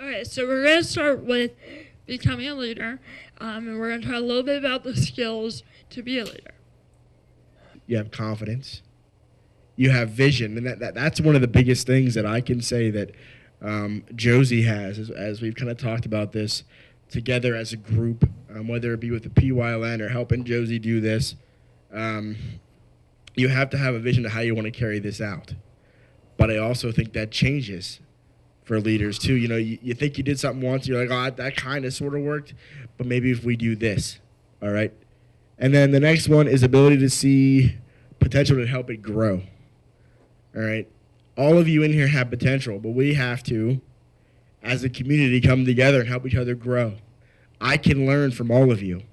Okay, so we're going to start with becoming a leader, and we're going to talk a little bit about the skills to be a leader. You have confidence. You have vision, and that's one of the biggest things that I can say that Josie has, as we've kind of talked about this together as a group, whether it be with the PYLN or helping Josie do this. You have to have a vision of how you want to carry this out. But I also think that changes for leaders too. You know, you think you did something once, you're like, oh, that kind of sort of worked, but maybe if we do this, all right? And then the next one is ability to see potential to help it grow, all right? All of you in here have potential, but we have to, as a community, come together and help each other grow. I can learn from all of you.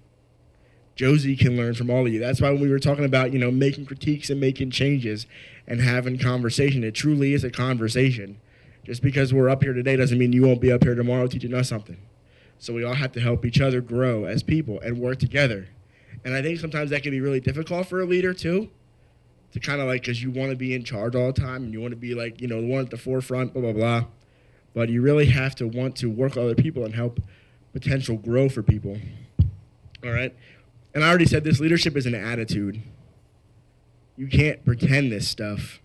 Josie can learn from all of you. That's why when we were talking about, you know, making critiques and making changes and having conversation, it truly is a conversation. Just because we're up here today doesn't mean you won't be up here tomorrow teaching us something. So we all have to help each other grow as people and work together. And I think sometimes that can be really difficult for a leader too, to kind of like, because you want to be in charge all the time and you want to be like, you know, the one at the forefront, blah, blah, blah. But you really have to want to work with other people and help potential grow for people. All right? And I already said this, leadership is an attitude. You can't pretend this stuff.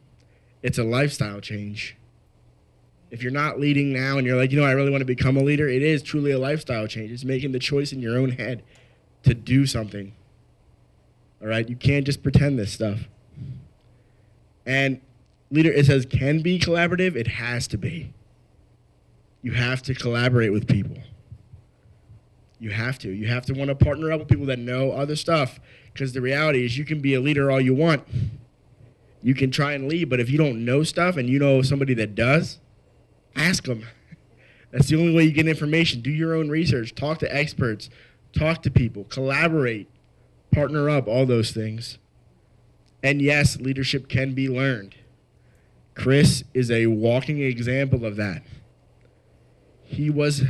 It's a lifestyle change. If you're not leading now and you're like, you know, I really want to become a leader, it is truly a lifestyle change. It's making the choice in your own head to do something. All right? You can't just pretend this stuff. And leader, it says can be collaborative. It has to be. You have to collaborate with people. You have to. You have to want to partner up with people that know other stuff. Because the reality is you can be a leader all you want. You can try and lead, but if you don't know stuff and you know somebody that does, ask them. That's the only way you get information. Do your own research. Talk to experts. Talk to people. Collaborate. Partner up. All those things. And yes, leadership can be learned. Chris is a walking example of that. He was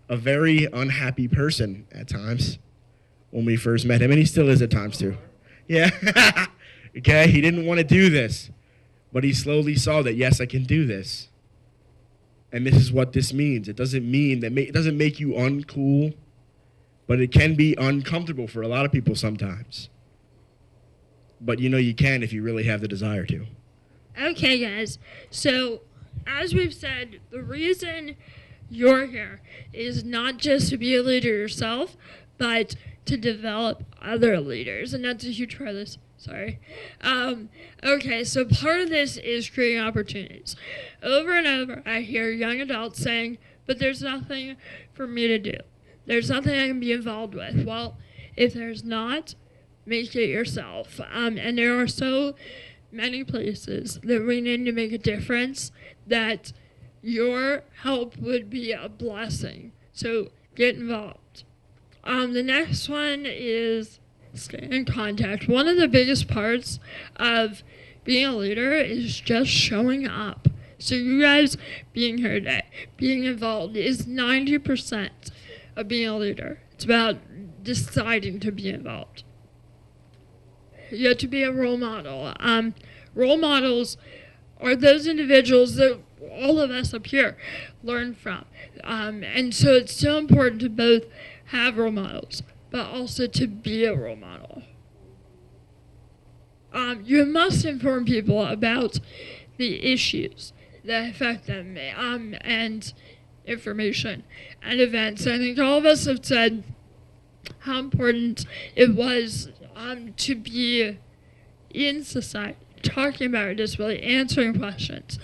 a very unhappy person at times when we first met him, and he still is at times too. Yeah. Okay, he didn't want to do this, but he slowly saw that, yes, I can do this. And this is what this means. It doesn't mean that it doesn't make you uncool, but it can be uncomfortable for a lot of people sometimes. But you know you can if you really have the desire to. Okay, guys. So, as we've said, the reason you're here is not just to be a leader yourself, but to develop other leaders. And that's a huge part of this. Sorry. Okay, so part of this is creating opportunities. Over and over, I hear young adults saying, but there's nothing for me to do. There's nothing I can be involved with. Well, if there's not, make it yourself. And there are so many places that we need to make a difference that your help would be a blessing. So get involved. The next one is stay in contact. One of the biggest parts of being a leader is just showing up. So you guys being here today, being involved is 90% of being a leader. It's about deciding to be involved. You have to be a role model. Role models are those individuals that all of us up here learn from. And so it's so important to both have role models, but also to be a role model. You must inform people about the issues that affect them, and information and events. I think all of us have said how important it was to be in society, talking about our disability, answering questions.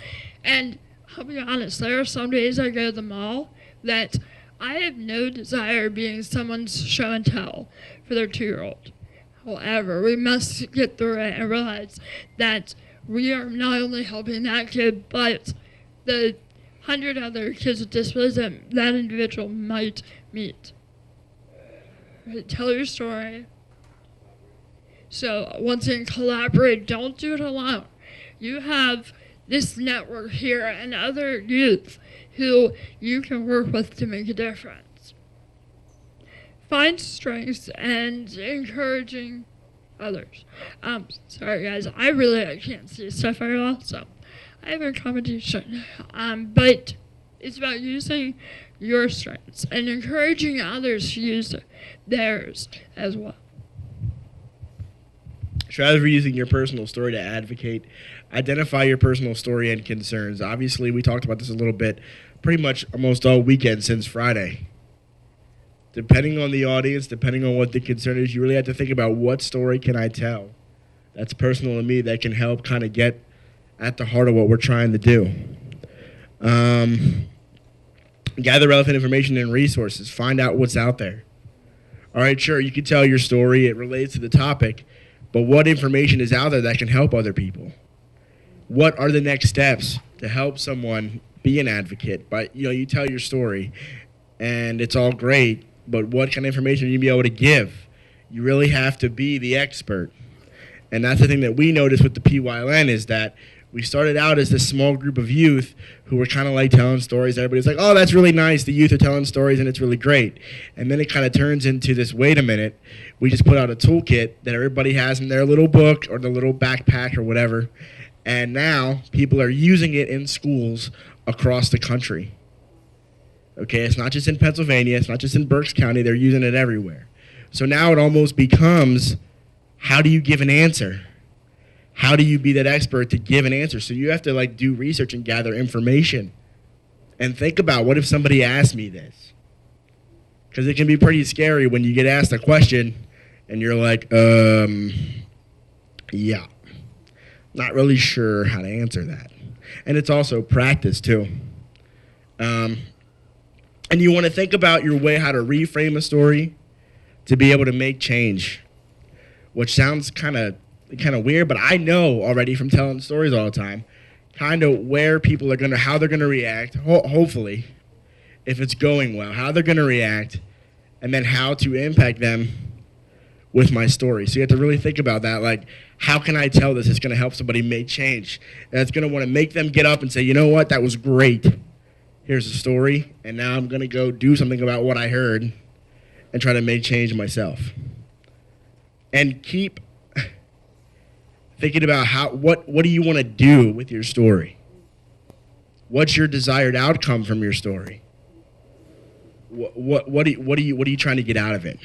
And I'll be honest, there are some days I go to the mall that I have no desire being someone's show and tell for their 2-year-old. However, we must get through it and realize that we are not only helping that kid, but the 100 other kids with disabilities that that individual might meet. Tell your story. So once again, collaborate. Don't do it alone. You have this network here and other youth who you can work with to make a difference. Find strengths and encouraging others. Sorry guys, I can't see stuff very well, so I have a accommodation. But It's about using your strengths and encouraging others to use theirs as well. Strategy using your personal story to advocate. Identify your personal story and concerns. Obviously, we talked about this a little bit pretty much almost all weekend since Friday. Depending on the audience, depending on what the concern is, you really have to think about what story can I tell that's personal to me that can help kind of get at the heart of what we're trying to do. Gather relevant information and resources. Find out what's out there. All right, sure, you can tell your story. It relates to the topic. But what information is out there that can help other people? What are the next steps to help someone be an advocate? But you tell your story, and it's all great. But what kind of information are you be able to give? You really have to be the expert. And that's the thing that we noticed with the PYLN is that we started out as this small group of youth who were kind of like telling stories. Everybody's like, oh, that's really nice. The youth are telling stories, and it's really great. And then it kind of turns into this, wait a minute, we just put out a toolkit that everybody has in their little book or the little backpack or whatever. And now people are using it in schools across the country. Okay, it's not just in Pennsylvania. It's not just in Berks County. They're using it everywhere. So now it almost becomes, how do you give an answer? How do you be that expert to give an answer? So you have to do research and gather information and think about, what if somebody asked me this? Because it can be pretty scary when you get asked a question and you're like, yeah, not really sure how to answer that. And it's also practice too. And you want to think about your way how to reframe a story to be able to make change, which sounds kind of weird, but I know already from telling stories all the time, kind of where people are how they're gonna react. Hopefully, if it's going well, how they're gonna react, and then how to impact them with my story. So you have to really think about that. How can I tell this? It's gonna help somebody make change, and it's gonna want to make them get up and say, you know what, that was great. Here's a story, and now I'm gonna go do something about what I heard, and try to make change myself. And keep thinking about what do you want to do with your story? What's your desired outcome from your story? What are you trying to get out of it?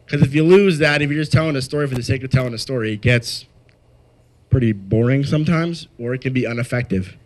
Because if you lose that, if you're just telling a story for the sake of telling a story, it gets pretty boring sometimes, or it can be ineffective.